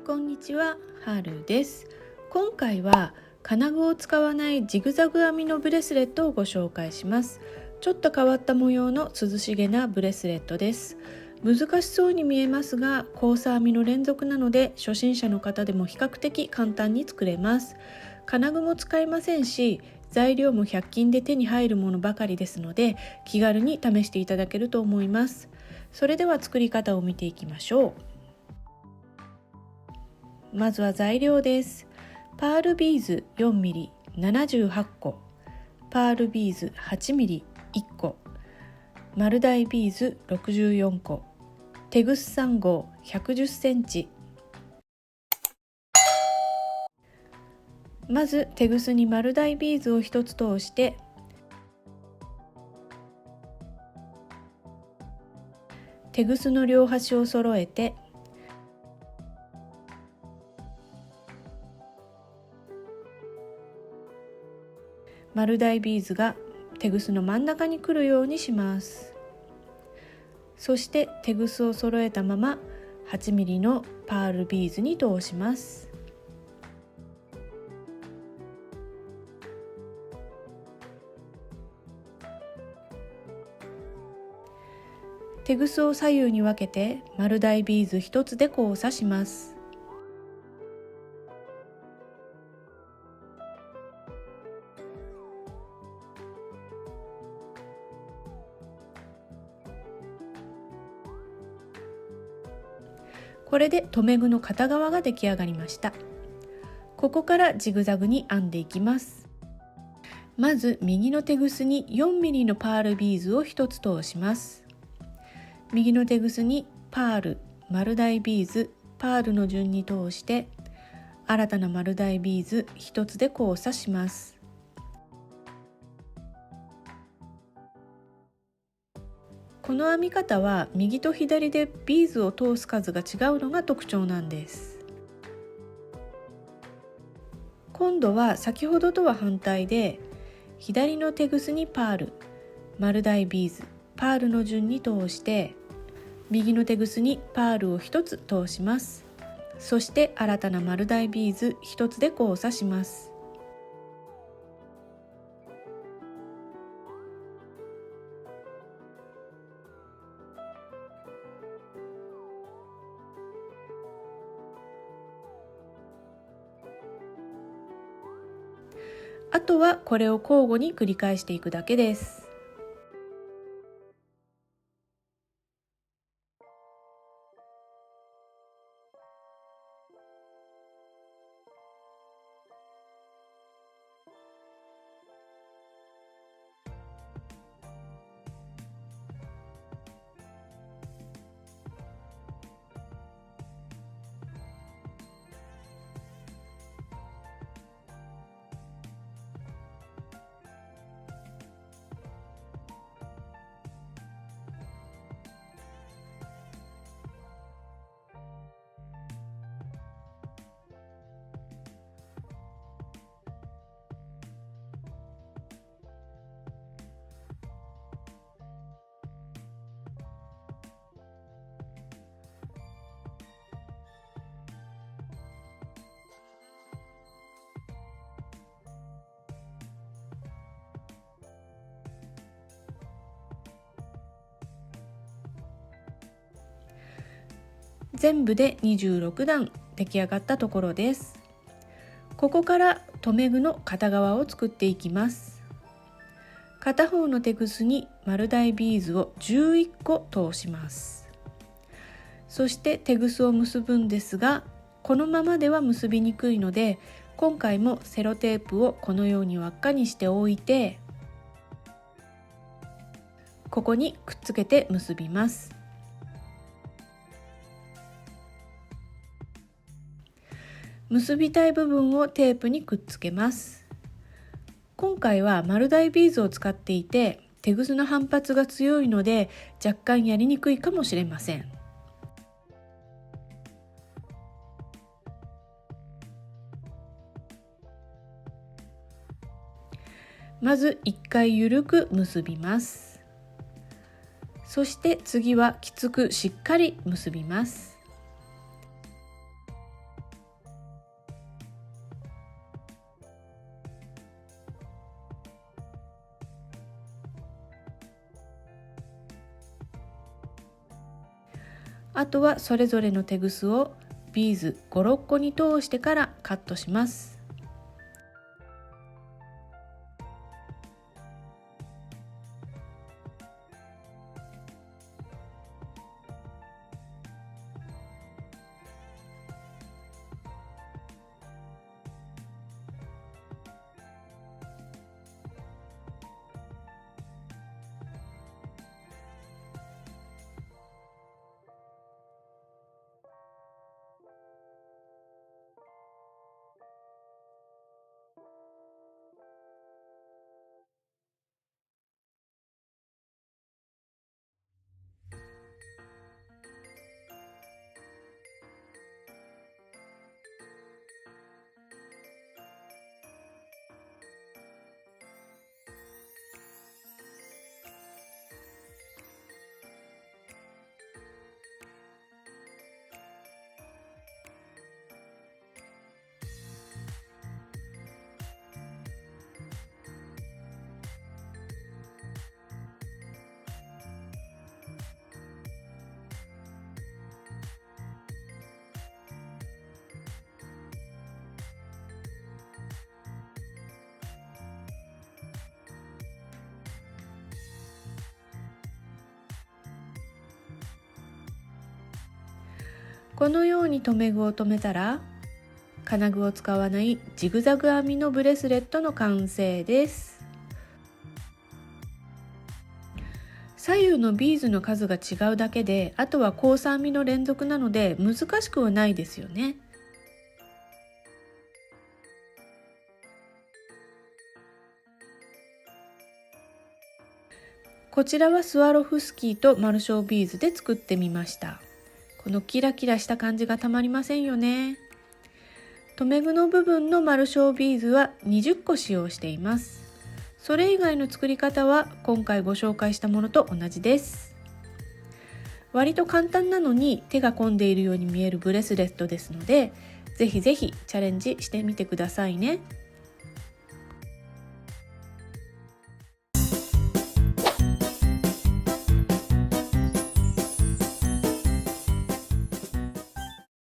こんにちは、はるです。今回は金具を使わないジグザグ編みのブレスレットをご紹介します。ちょっと変わった模様の涼しげなブレスレットです。難しそうに見えますが、交差編みの連続なので初心者の方でも比較的簡単に作れます。金具も使いませんし、材料も100均で手に入るものばかりですので、気軽に試していただけると思います。それでは作り方を見ていきましょう。まずは材料です。パールビーズ 4mm78 個、パールビーズ 8mm1 個、丸大ビーズ64個、テグス3号110センチ。まずテグスに丸大ビーズを1つ通して、テグスの両端を揃えて、丸大ビーズがテグスの真ん中に来るようにします。そしてテグスを揃えたまま 8mm のパールビーズに通します。テグスを左右に分けて丸大ビーズ1つで交差します。これで留め具の片側が出来上がりました。ここからジグザグに編んでいきます。まず右のテグスに 4mm のパールビーズを1つ通します。右のテグスにパール、丸大ビーズ、パールの順に通して、新たな丸大ビーズ1つで交差します。この編み方は右と左でビーズを通す数が違うのが特徴なんです。今度は先ほどとは反対で、左のテグスにパール、丸大ビーズ、パールの順に通して、右のテグスにパールを1つ通します。そして新たな丸大ビーズ1つで交差します。あとはこれを交互に繰り返していくだけです。全部で26段出来上がったところです。ここから留め具の片側を作っていきます。片方のテグスに丸大ビーズを11個通します。そしてテグスを結ぶんですが、このままでは結びにくいので、今回もセロテープをこのように輪っかにしておいて、ここにくっつけて結びます。結びたい部分をテープにくっつけます。今回は丸大ビーズを使っていて、テグスの反発が強いので若干やりにくいかもしれません。まず1回緩く結びます。そして次はきつくしっかり結びます。あとはそれぞれのテグスをビーズ5、6個に通してからカットします。このように留め具を留めたら、金具を使わないジグザグ編みのブレスレットの完成です。左右のビーズの数が違うだけで、あとは交差編みの連続なので難しくはないですよね。こちらはスワロフスキーとマルショービーズで作ってみました。このキラキラした感じがたまりませんよね。留め具の部分のマルショービーズは20個使用しています。それ以外の作り方は今回ご紹介したものと同じです。割と簡単なのに手が込んでいるように見えるブレスレットですので、ぜひぜひチャレンジしてみてくださいね。